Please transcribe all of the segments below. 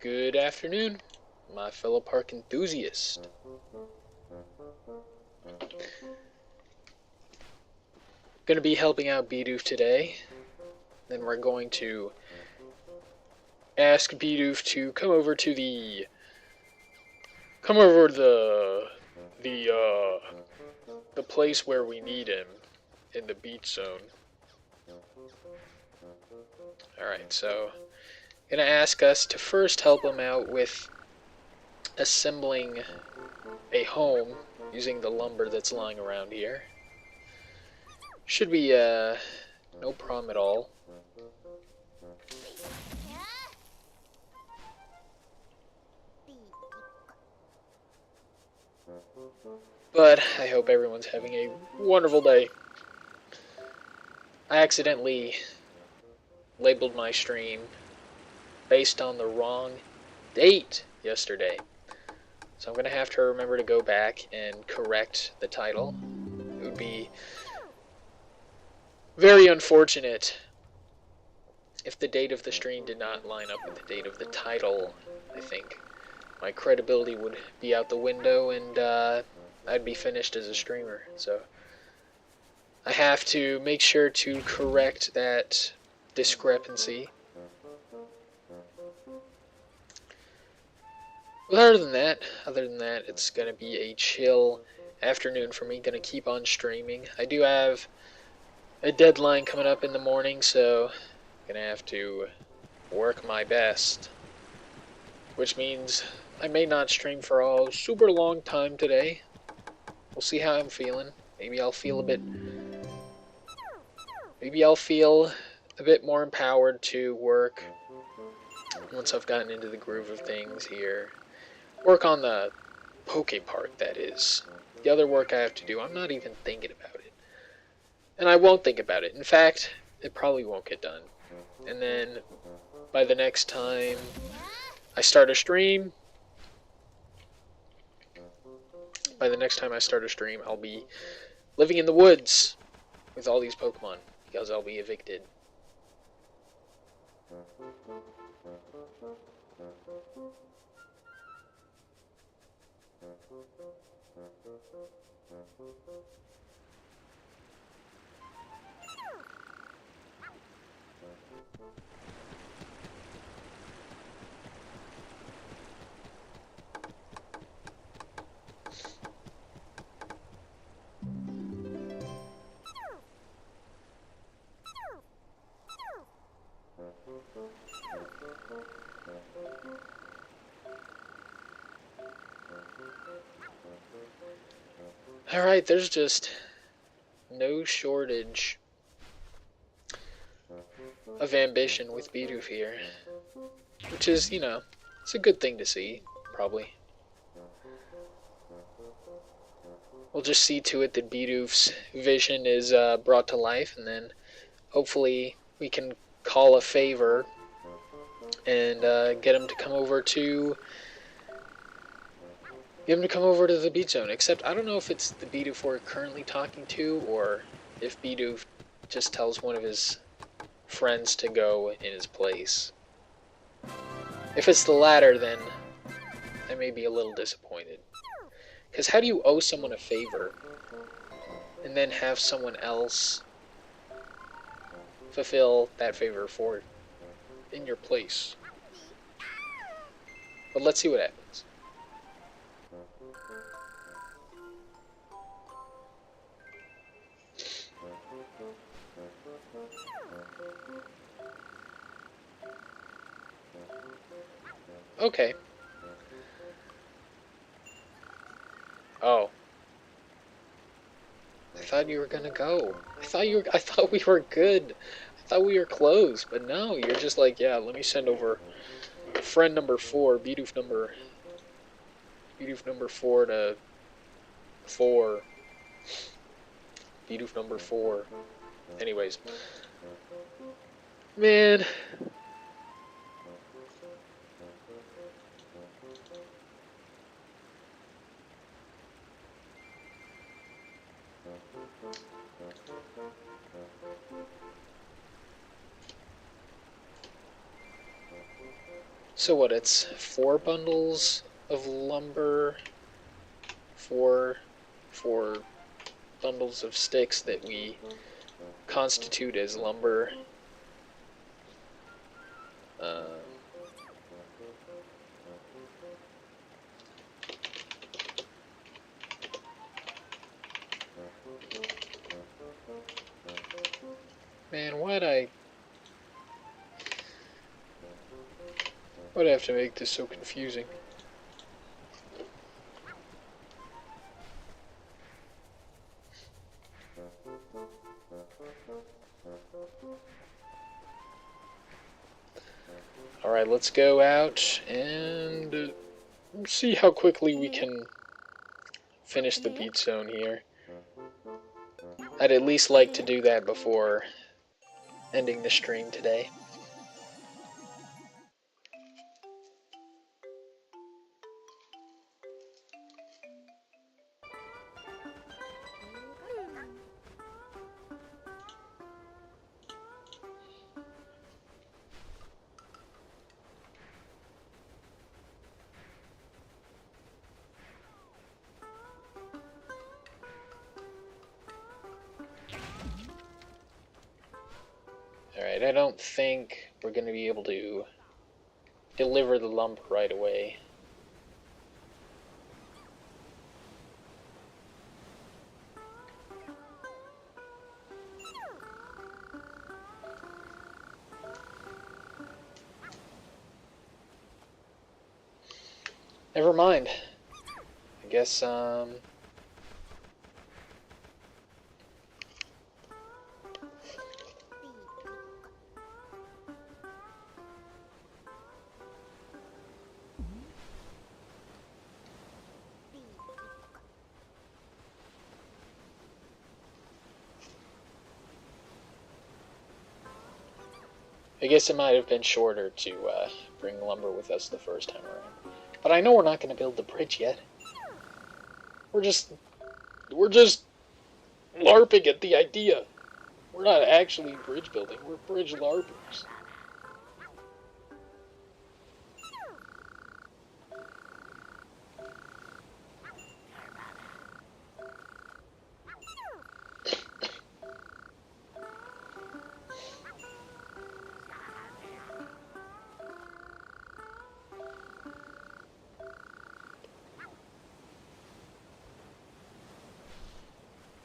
Good afternoon, my fellow park enthusiast. Going to be helping out Bidoof today. Then we're going to ask Bidoof to come over to the the place where we need him in the beach zone. All right, so going to ask us to first help him out with assembling a home using the lumber that's lying around here. Should be no problem at all. But I hope everyone's having a wonderful day. I accidentally labeled my stream based on the wrong date yesterday. So I'm going to have to remember to go back and correct the title. It would be very unfortunate if the date of the stream did not line up with the date of the title. I think my credibility would be out the window and I'd be finished as a streamer. So I have to make sure to correct that discrepancy. But other than that, it's going to be a chill afternoon for me. Going to keep on streaming. I do have a deadline coming up in the morning, so I'm going to have to work my best. Which means I may not stream for a super long time today. We'll see how I'm feeling. Maybe I'll feel a bit more empowered to work once I've gotten into the groove of things here. Work on the Poke Park, that is. The other work I have to do, I'm not even thinking about it. And I won't think about it. In fact, it probably won't get done. And then, by the next time I start a stream, I'll be living in the woods with all these Pokemon, because I'll be evicted. Alright, there's just no shortage of ambition with Bidoof here. Which is, it's a good thing to see, probably. We'll just see to it that Bidoof's vision is brought to life, and then hopefully we can call a favor and get him to come over to the beach zone. Except I don't know if it's the Bidoof we're currently talking to, or if Bidoof just tells one of his friends to go in his place. If it's the latter, then I may be a little disappointed. Because how do you owe someone a favor and then have someone else fulfill that favor for in your place? But let's see what happens. Okay. Oh. I thought you were gonna go. I thought we were good. I thought we were close, but no, you're just like, yeah, let me send over friend number 4, Bidoof number 4 to 4. Bidoof number 4. Anyways. Man. So what, it's 4 bundles of lumber, four bundles of sticks that we constitute as lumber. Man, why'd I have to make this so confusing? Alright, let's go out and see how quickly we can finish the beat zone here. I'd at least like to do that before ending the stream today. Alright, I don't think we're going to be able to deliver the lumber right away. Never mind. I guess, I guess it might have been shorter to bring lumber with us the first time around. But I know we're not going to build the bridge yet. We're just LARPing at the idea. We're not actually bridge building, we're bridge LARPers.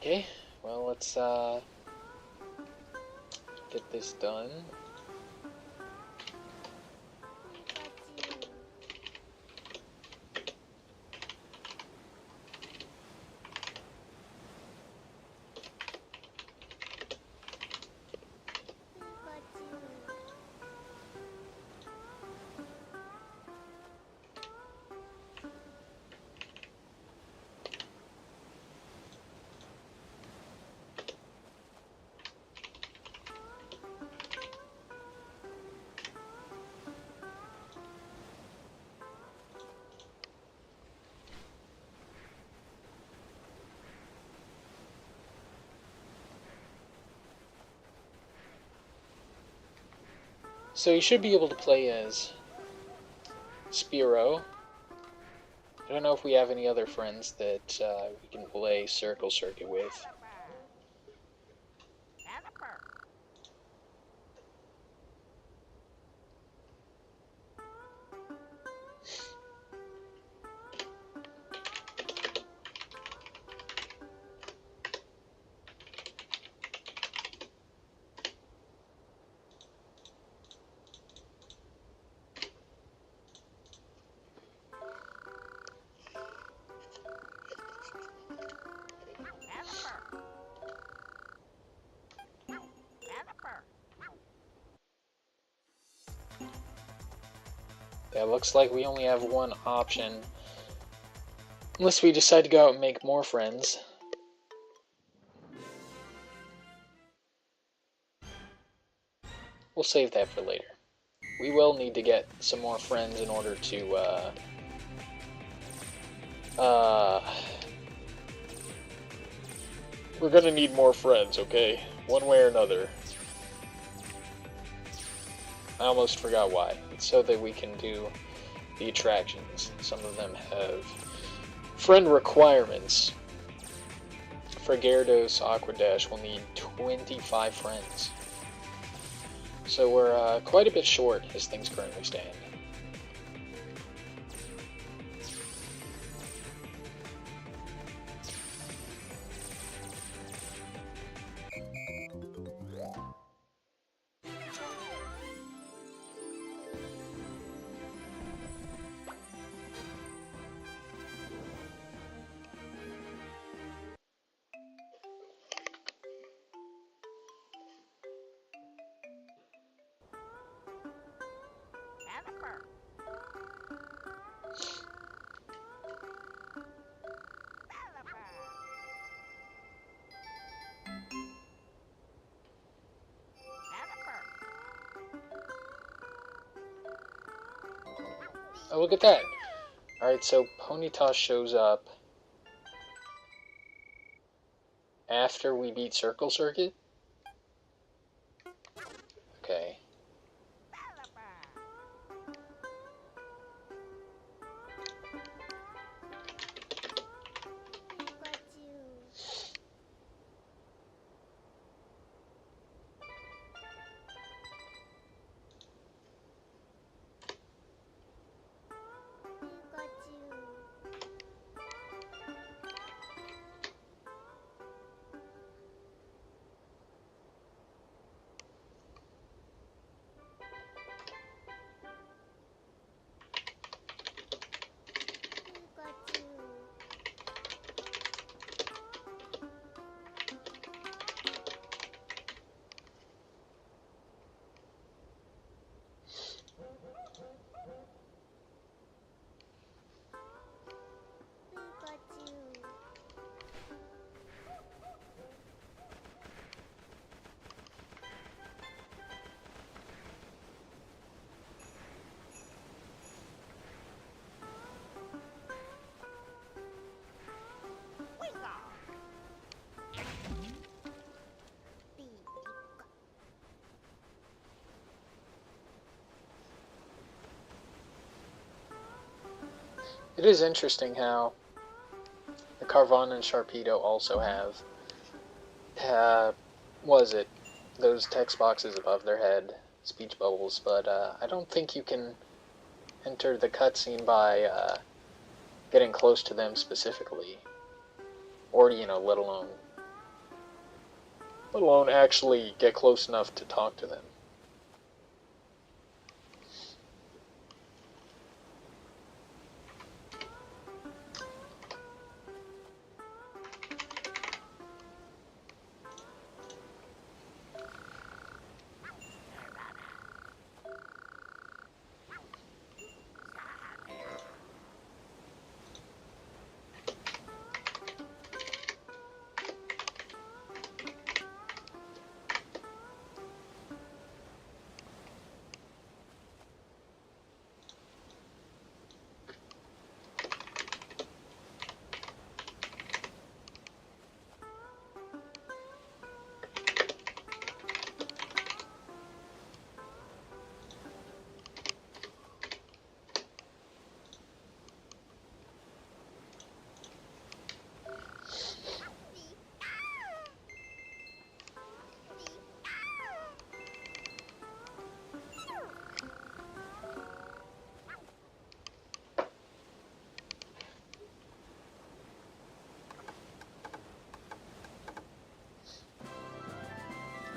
Okay, well, let's get this done. So you should be able to play as Spiro. I don't know if we have any other friends that we can play Circle Circuit with. Yeah, looks like we only have one option. Unless we decide to go out and make more friends. We'll save that for later. We will need to get some more friends in order to, we're gonna need more friends, okay? One way or another. I almost forgot why. It's so that we can do the attractions. Some of them have friend requirements. For Gyarados Aqua Dash, we'll need 25 friends. So we're quite a bit short as things currently stand. Oh, look at that. Alright, so Ponyta shows up after we beat Circle Circuit? Okay. It is interesting how the Carvanha and Sharpedo also have, was it, those text boxes above their head, speech bubbles, but I don't think you can enter the cutscene by getting close to them specifically, or, you know, let alone actually get close enough to talk to them.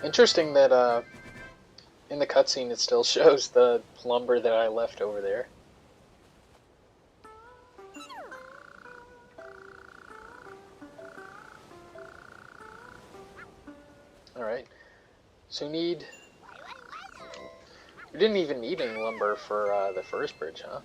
Interesting that in the cutscene it still shows the lumber that I left over there. Alright. So we didn't even need any lumber for the first bridge, huh?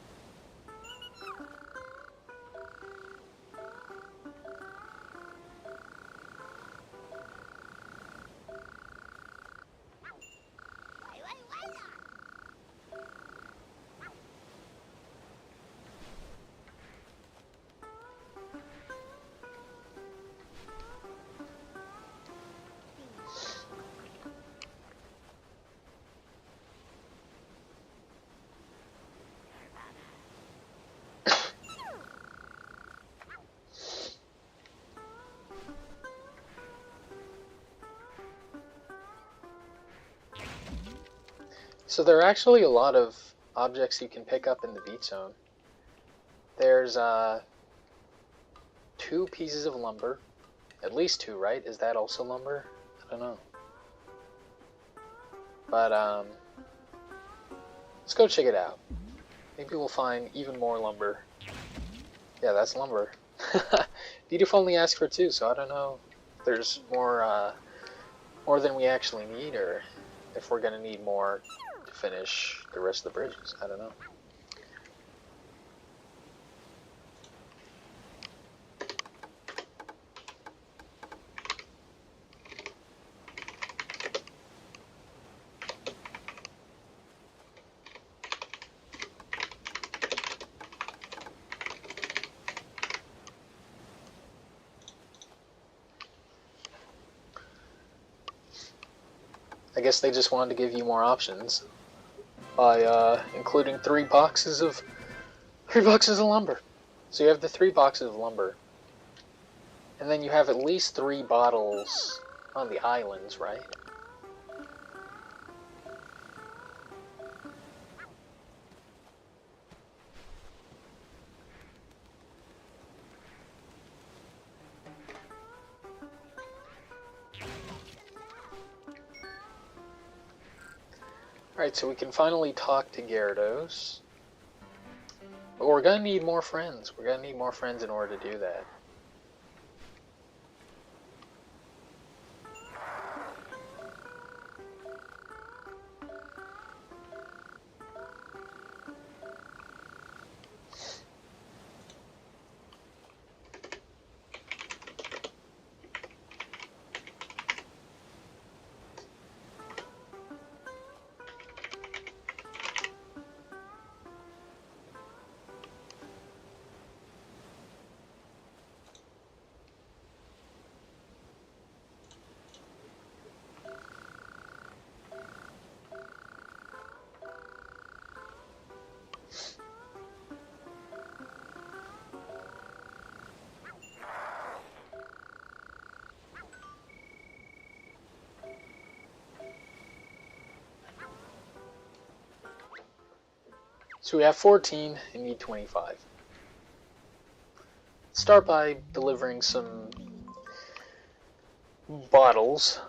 So there are actually a lot of objects you can pick up in the beach zone. There's 2 pieces of lumber. At least 2, right? Is that also lumber? I don't know. But let's go check it out. Maybe we'll find even more lumber. Yeah, that's lumber. Edith only asked for 2, so I don't know if there's more than we actually need, or if we're gonna need more to finish the rest of the bridges. I don't know. I guess they just wanted to give you more options by including 3 boxes of lumber. So you have the 3 boxes of lumber, and then you have at least 3 bottles on the islands, right? Alright, so we can finally talk to Gyarados. But we're gonna need more friends. We're gonna need more friends in order to do that. So we have 14 and need 25. Start by delivering some bottles.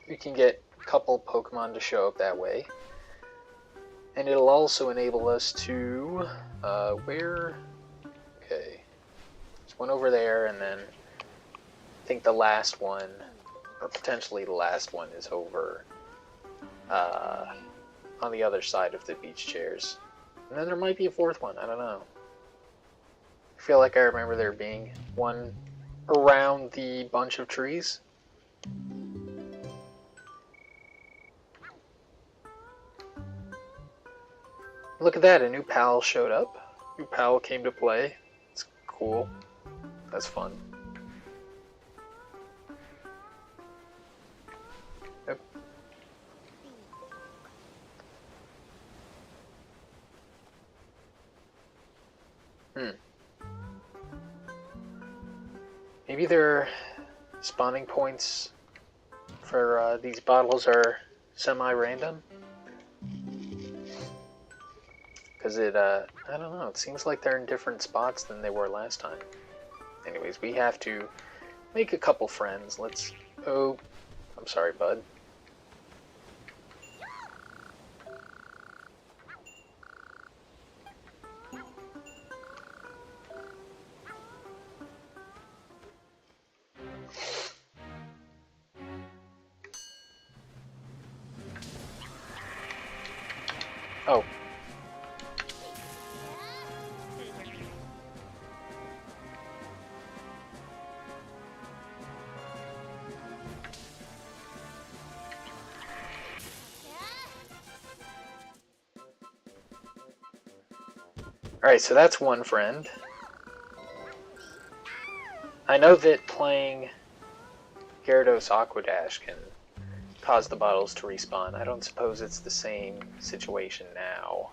We can get a couple Pokemon to show up that way. And it'll also enable us to, where? Okay. There's one over there, and then I think the last one, or potentially the last one, is over on the other side of the beach chairs. And then there might be a 4th one, I don't know. I feel like I remember there being one around the bunch of trees. Look at that, a new pal showed up. New pal came to play. It's cool. That's fun. Yep. Maybe their spawning points for these bottles are semi-random? Because I don't know, it seems like they're in different spots than they were last time. Anyways, we have to make a couple friends. Let's... Oh, I'm sorry, bud. Oh. Alright, so that's one friend. I know that playing Gyarados Aqua Dash can cause the bottles to respawn. I don't suppose it's the same situation now.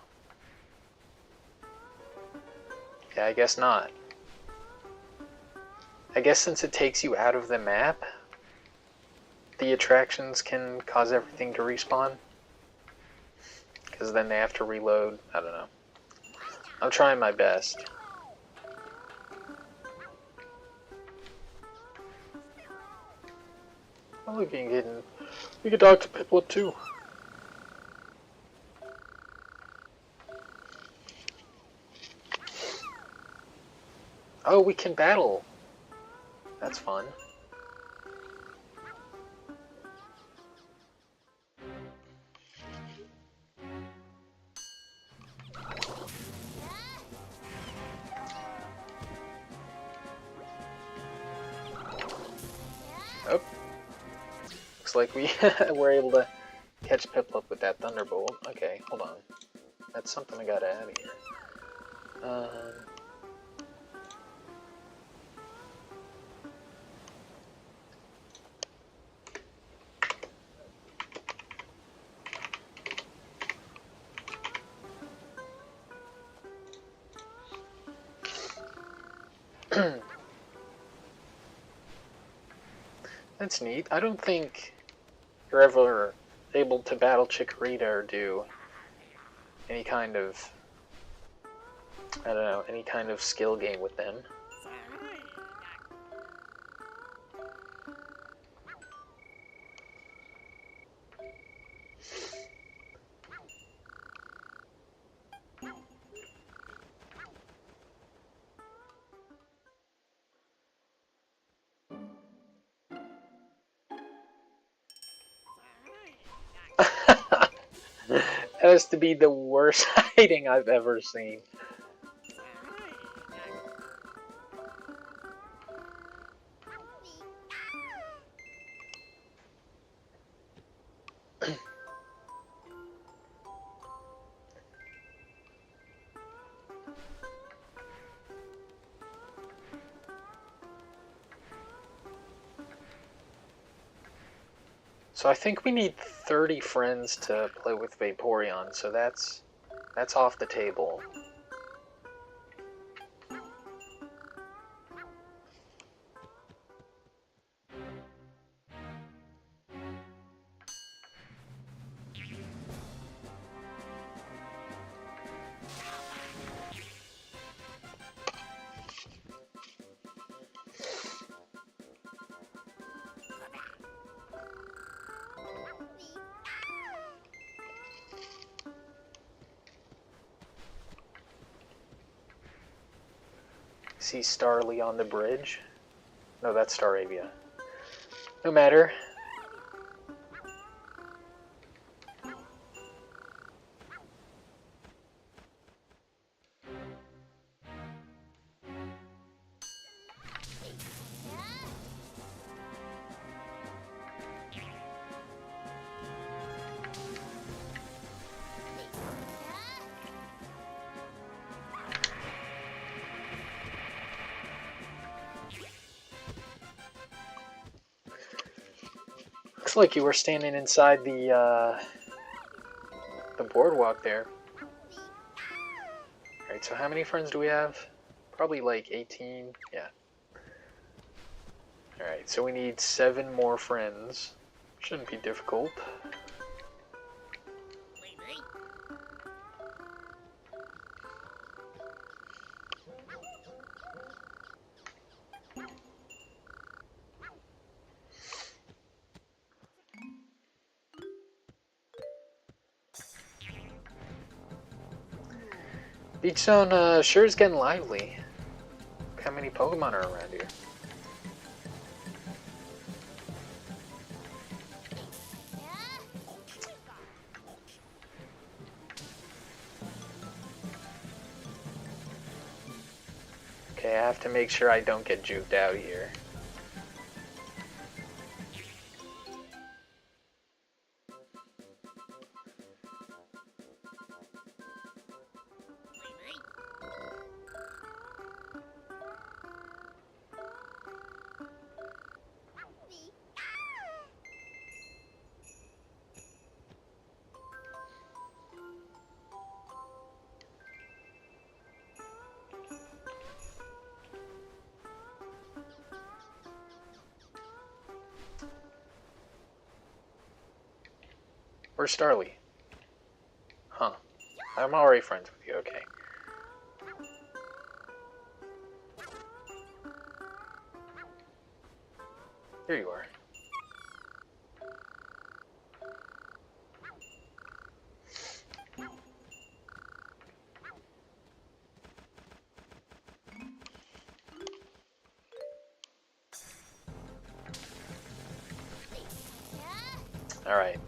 Yeah, I guess not. I guess since it takes you out of the map, the attractions can cause everything to respawn. Because then they have to reload. I don't know. I'm trying my best. Oh, look, you can talk to Piplup too. Oh, we can battle. That's fun. Oh. Looks like we were able to catch Piplup with that Thunderbolt. Okay, hold on. That's something I gotta add here. That's neat. I don't think you're ever able to battle Chikorita or do any kind of, I don't know, any kind of skill game with them. That has to be the worst hiding I've ever seen. So I think we need 30 friends to play with Vaporeon, so that's off the table. See Starly on the bridge? No, that's Staravia. No matter. Looks like you were standing inside the boardwalk there. Alright, so how many friends do we have? Probably like 18. Yeah. Alright, so we need 7 more friends. Shouldn't be difficult. Beach Zone sure is getting lively. Look how many Pokemon are around here. Okay, I have to make sure I don't get juked out here. Where's Starly? Huh. I'm already friends with you, okay. Here you are. Alright.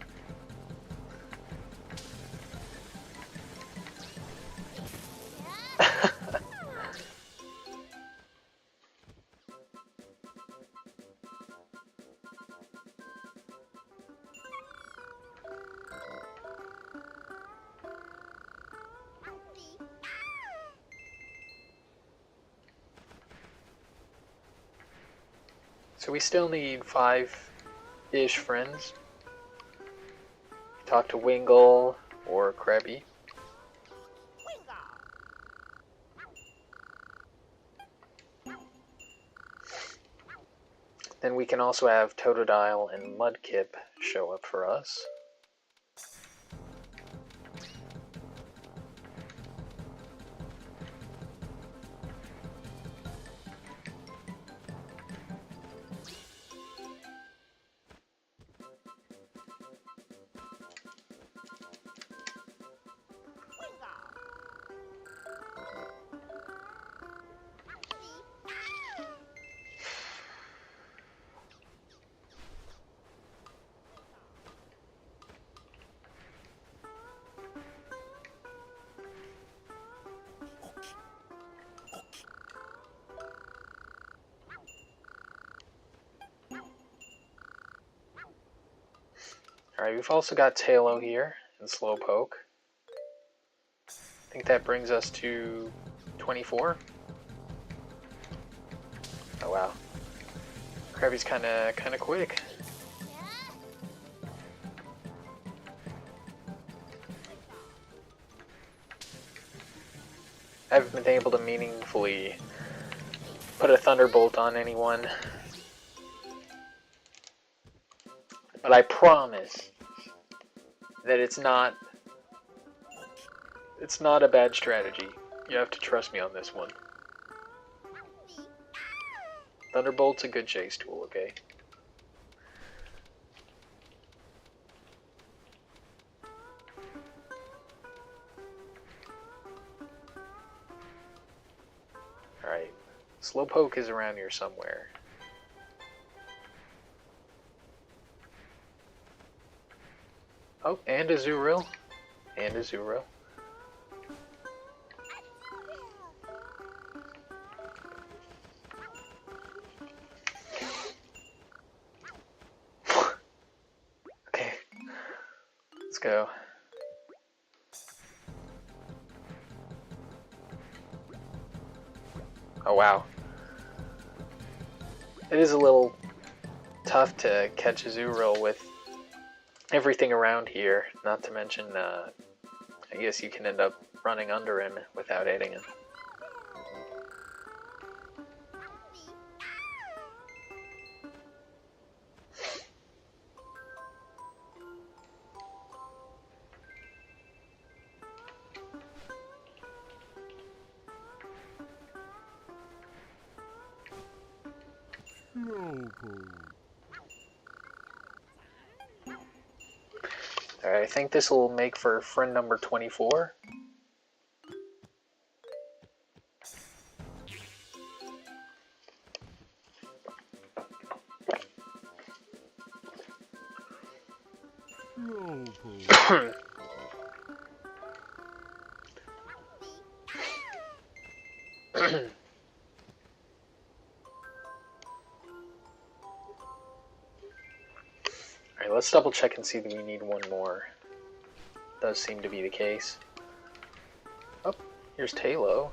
So we still need 5-ish friends. Talk to Wingle or Krabby. Then we can also have Totodile and Mudkip show up for us. Alright, we've also got Tailo here and Slowpoke. I think that brings us to 24. Oh wow. Krabby's kinda quick. I haven't been able to meaningfully put a Thunderbolt on anyone. But I promise that it's not a bad strategy. You have to trust me on this one. Thunderbolt's a good chase tool, okay? Alright. Slowpoke is around here somewhere. Oh, and Azurill. And Azurill. Okay. Let's go. Oh wow. It is a little tough to catch Azurill with everything around here, not to mention, I guess you can end up running under him without hitting him. Alright, I think this will make for friend number 24. Alright, let's double check and see that we need one more. Does seem to be the case. Oh, here's Tailo.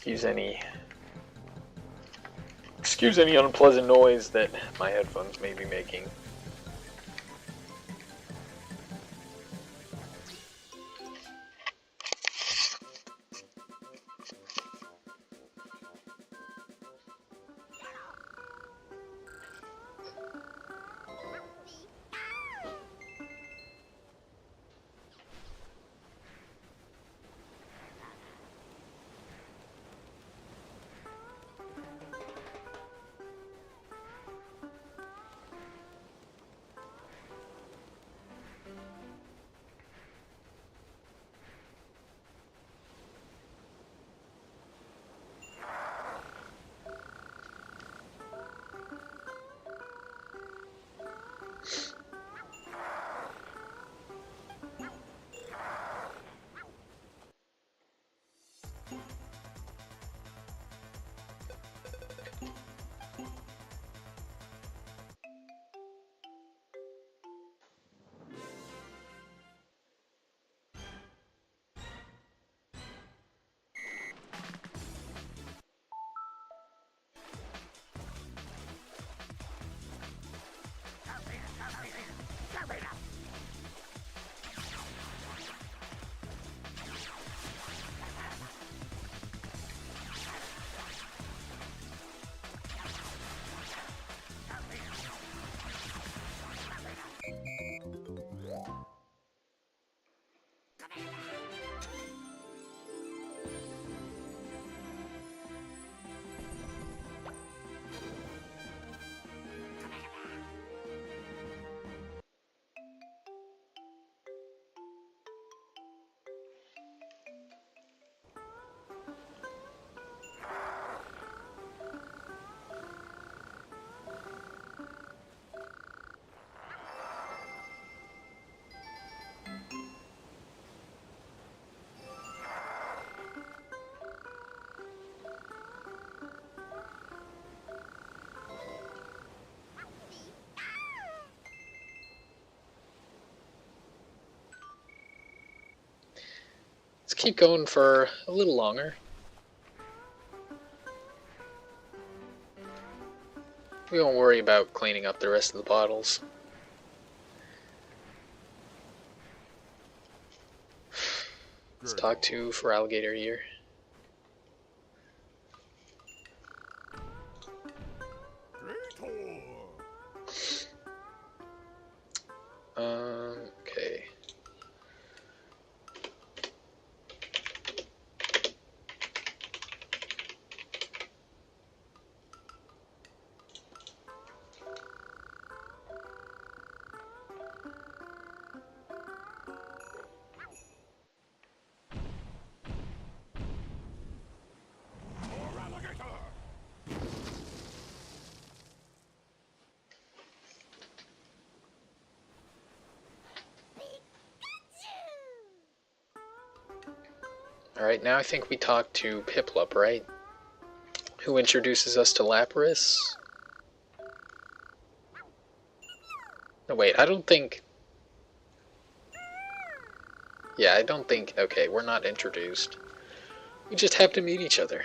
Excuse any unpleasant noise that my headphones may be making. Let's keep going for a little longer. We won't worry about cleaning up the rest of the bottles. Let's talk to Feraligatr here. Okay. Alright, now I think we talk to Piplup, right? Who introduces us to Lapras? No, wait, I don't think... Yeah, I don't think... Okay, we're not introduced. We just have to meet each other.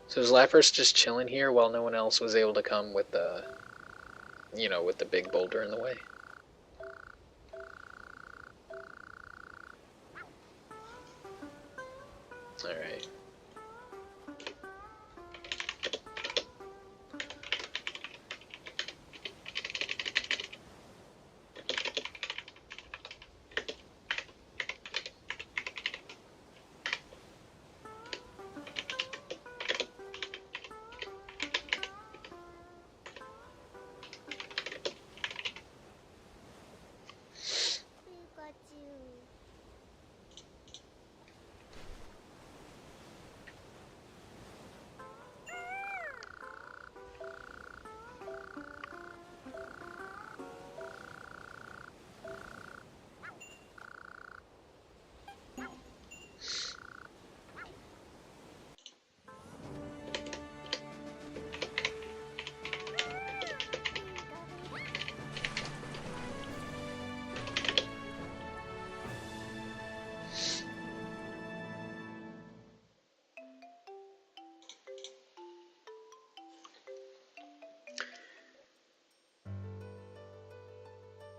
So is Lapras just chilling here while no one else was able to come with the... You know, with the big boulder in the way? Alright.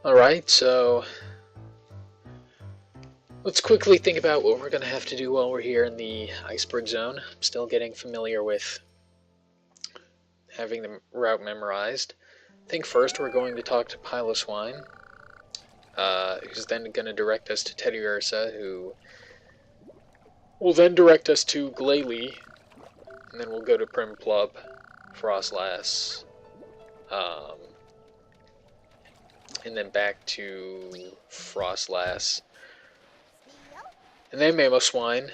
Alright, so let's quickly think about what we're going to have to do while we're here in the iceberg zone. I'm still getting familiar with having the route memorized. I think first we're going to talk to Piloswine, who's then going to direct us to Teddiursa, who will then direct us to Glalie, and then we'll go to Primplub, Frostlass, and then back to Frostlass, and then Mamoswine,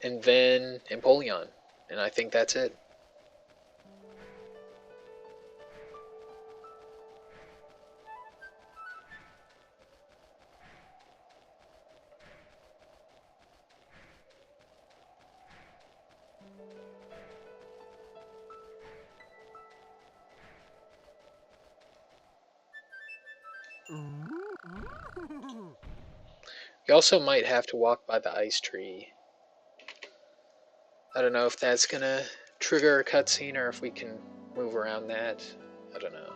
and then Empoleon, and I think that's it. We also might have to walk by the ice tree. I don't know if that's gonna trigger a cutscene or if we can move around that. I don't know.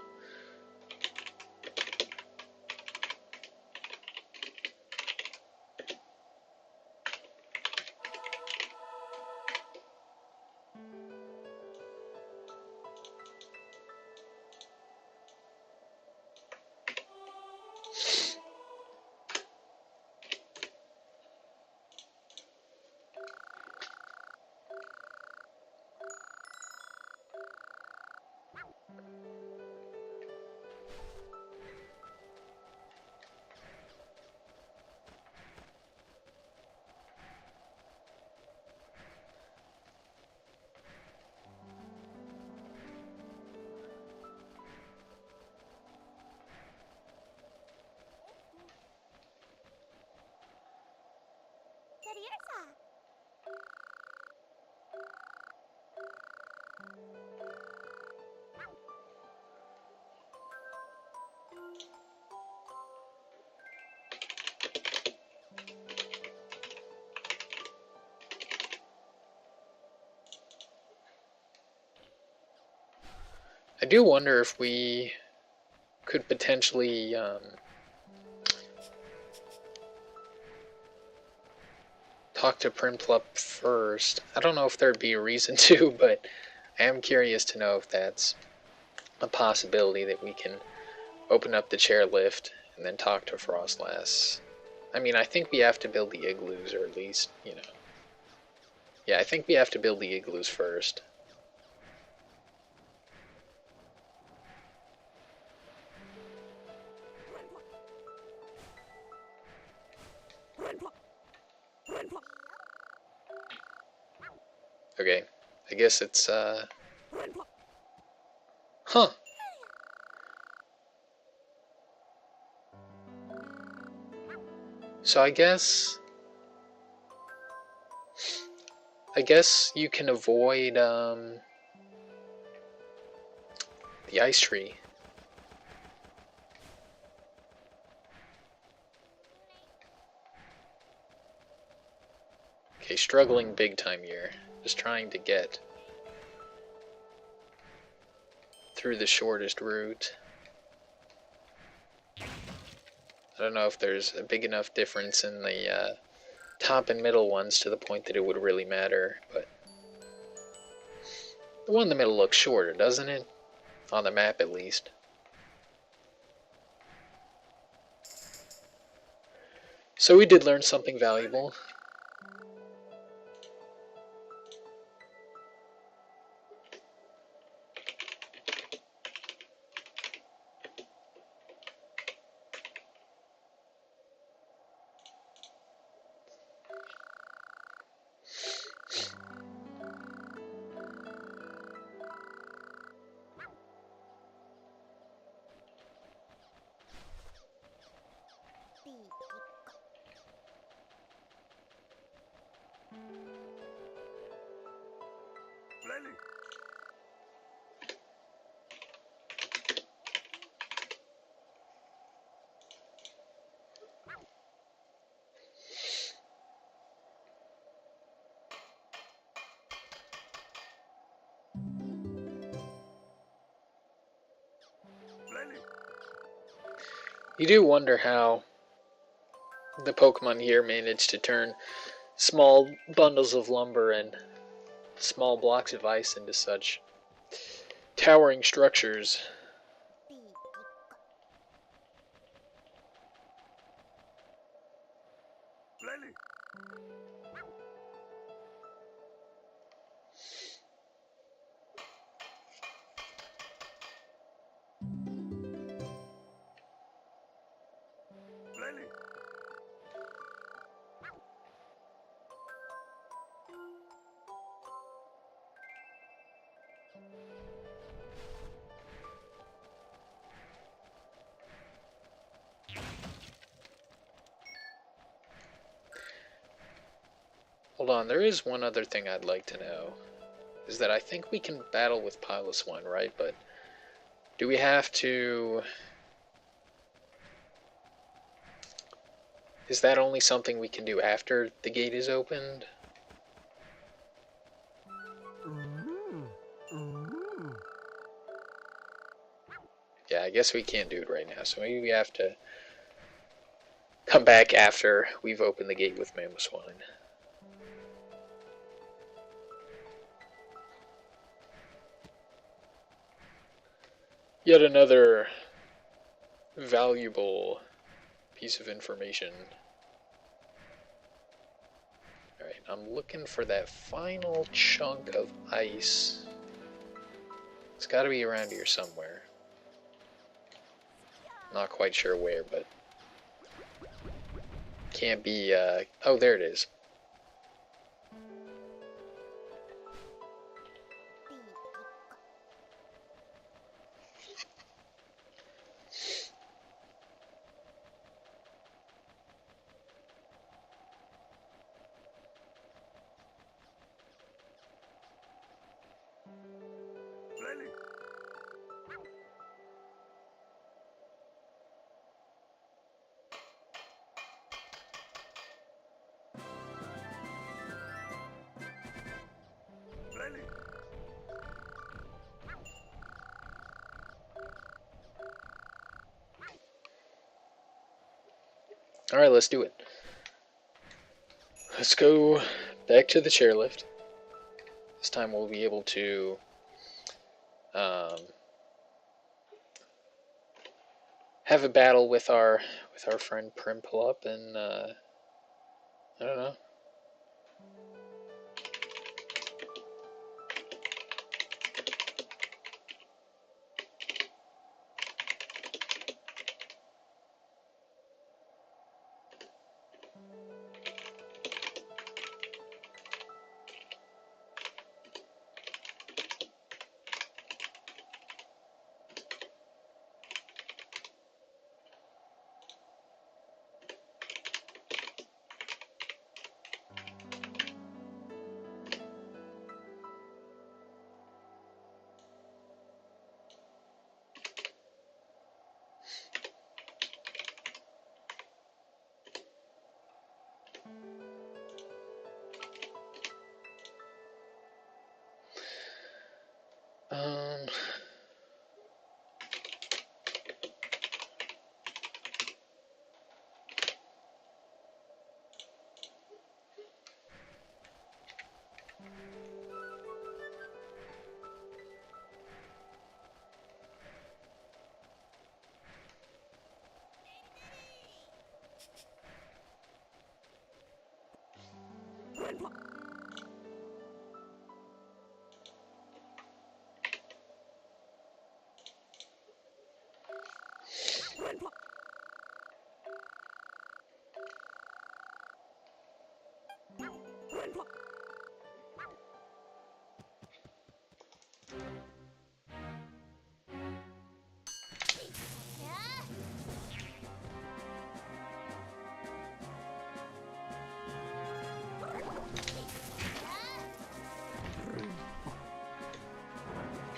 I do wonder if we could potentially talk to Primplub first. I don't know if there'd be a reason to, but I am curious to know if that's a possibility that we can open up the chairlift and then talk to Frostlass. I mean, I think we have to build the igloos, or at least, you know. Yeah, I think we have to build the igloos first. Okay, I guess it's, Huh. So I guess you can avoid, the ice tree. Okay, struggling big time here. Just trying to get through the shortest route. I don't know if there's a big enough difference in the top and middle ones to the point that it would really matter, but the one in the middle looks shorter, doesn't it? On the map, at least. So we did learn something valuable. You do wonder how the Pokemon here managed to turn small bundles of lumber and small blocks of ice into such towering structures. Hold on, there is one other thing I'd like to know. Is that I think we can battle with Piloswine, right? But do we have to... Is that only something we can do after the gate is opened? Yeah, I guess we can't do it right now, so maybe we have to come back after we've opened the gate with Mamoswine. Yet another valuable piece of information. Alright, I'm looking for that final chunk of ice. It's gotta be around here somewhere. Not quite sure where, but can't be, oh, there it is. Alright, let's do it. Let's go back to the chairlift. This time we'll be able to have a battle with our friend Primplup, and I don't know. Um,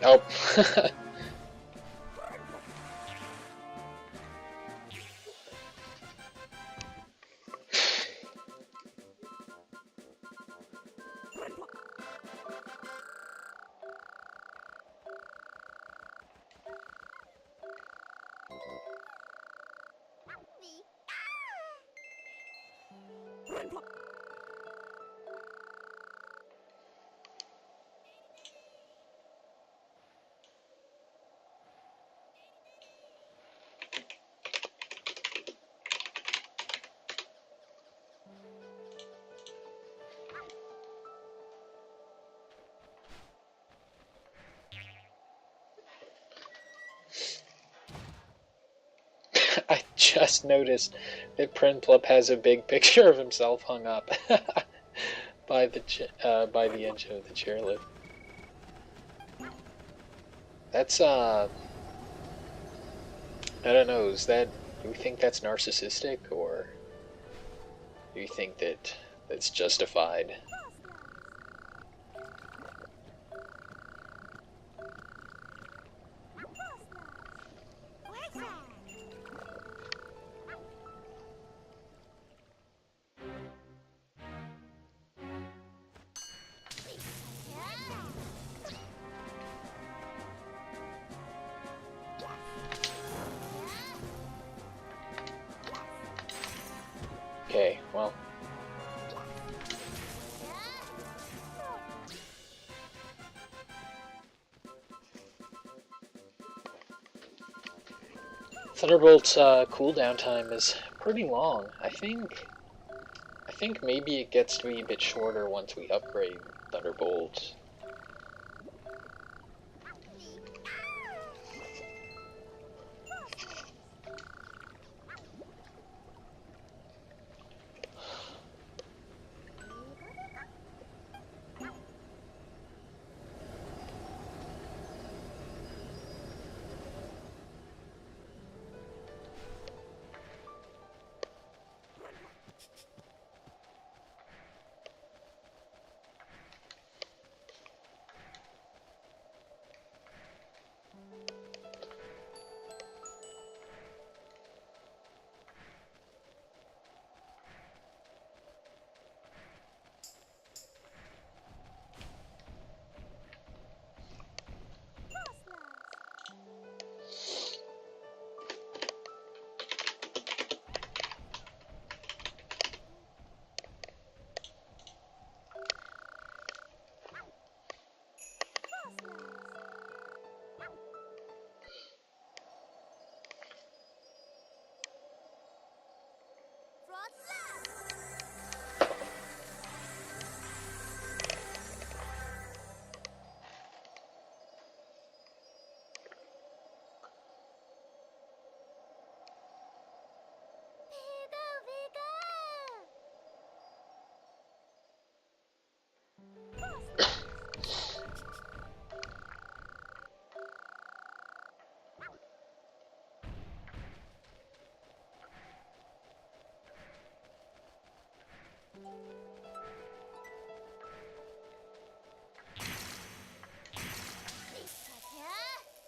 oh. just noticed that Prinplup has a big picture of himself hung up by the engine of the chairlift. That's I don't know. Do you think that's narcissistic, or do you think that that's justified? Okay, well. Thunderbolt's cooldown time is pretty long. I think maybe it gets to be a bit shorter once we upgrade Thunderbolt.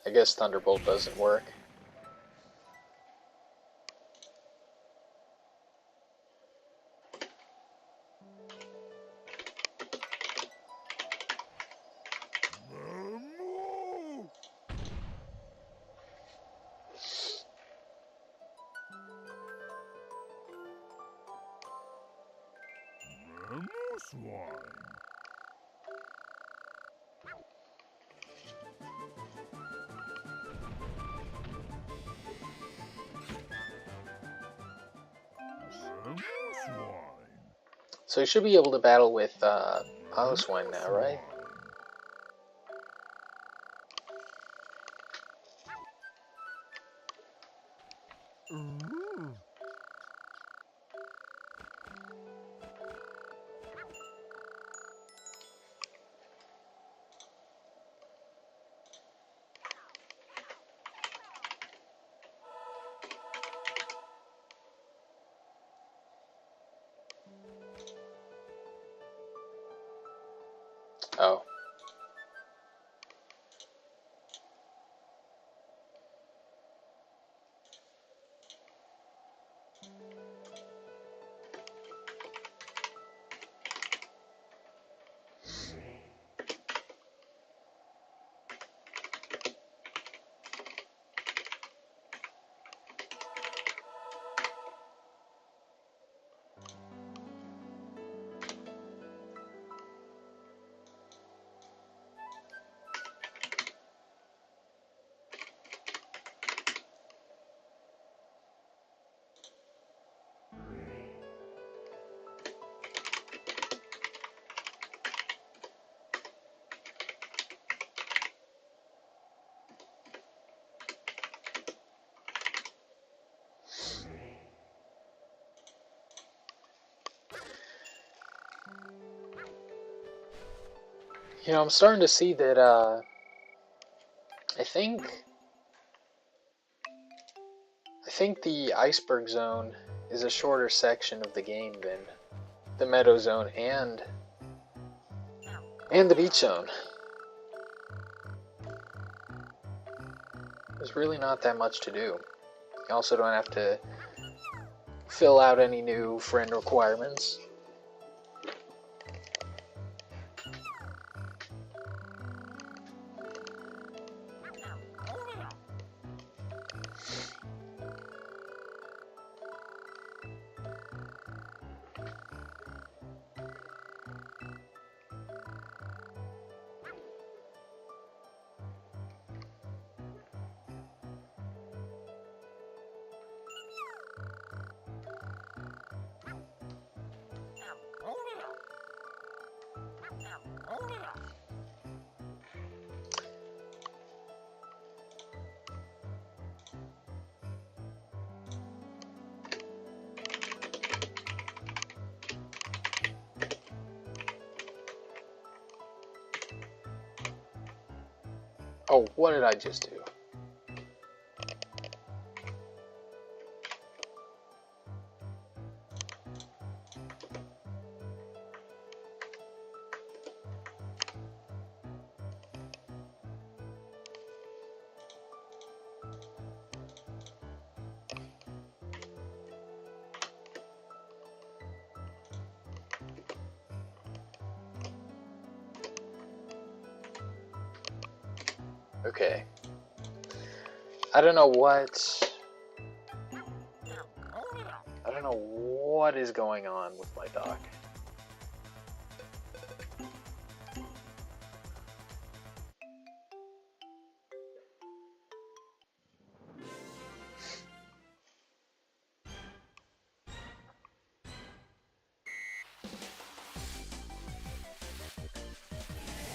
I guess Thunderbolt doesn't work. So you should be able to battle with Piloswine now, right? Oh. You know, I'm starting to see that, I think the iceberg zone is a shorter section of the game than the meadow zone and the beach zone. There's really not that much to do. You also don't have to fill out any new friend requirements. Oh, what did I just do? Okay. I don't know what is going on with my dock.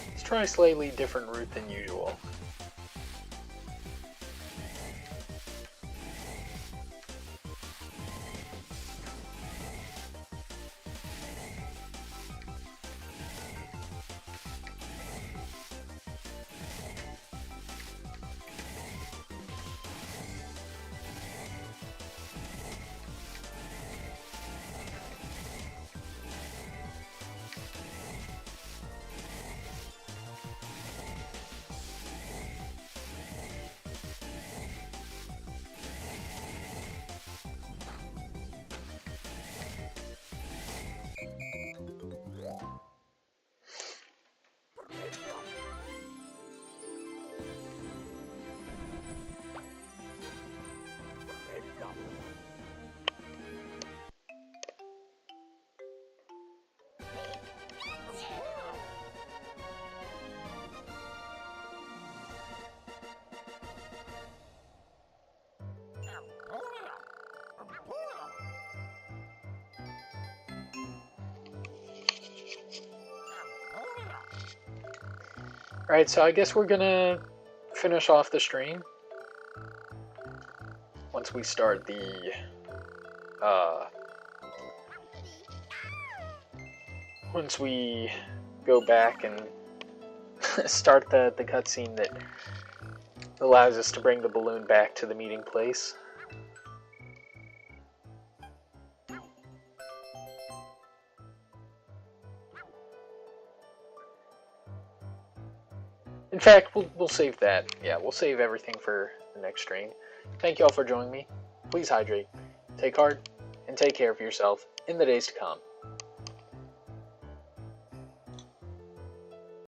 Let's try a slightly different route than usual. Alright, so I guess we're gonna finish off the stream once we start the once we go back and start the cutscene that allows us to bring the balloon back to the meeting place. In fact, we'll save that. Yeah, we'll save everything for the next stream. Thank you all for joining me. Please hydrate, take heart, and take care of yourself in the days to come.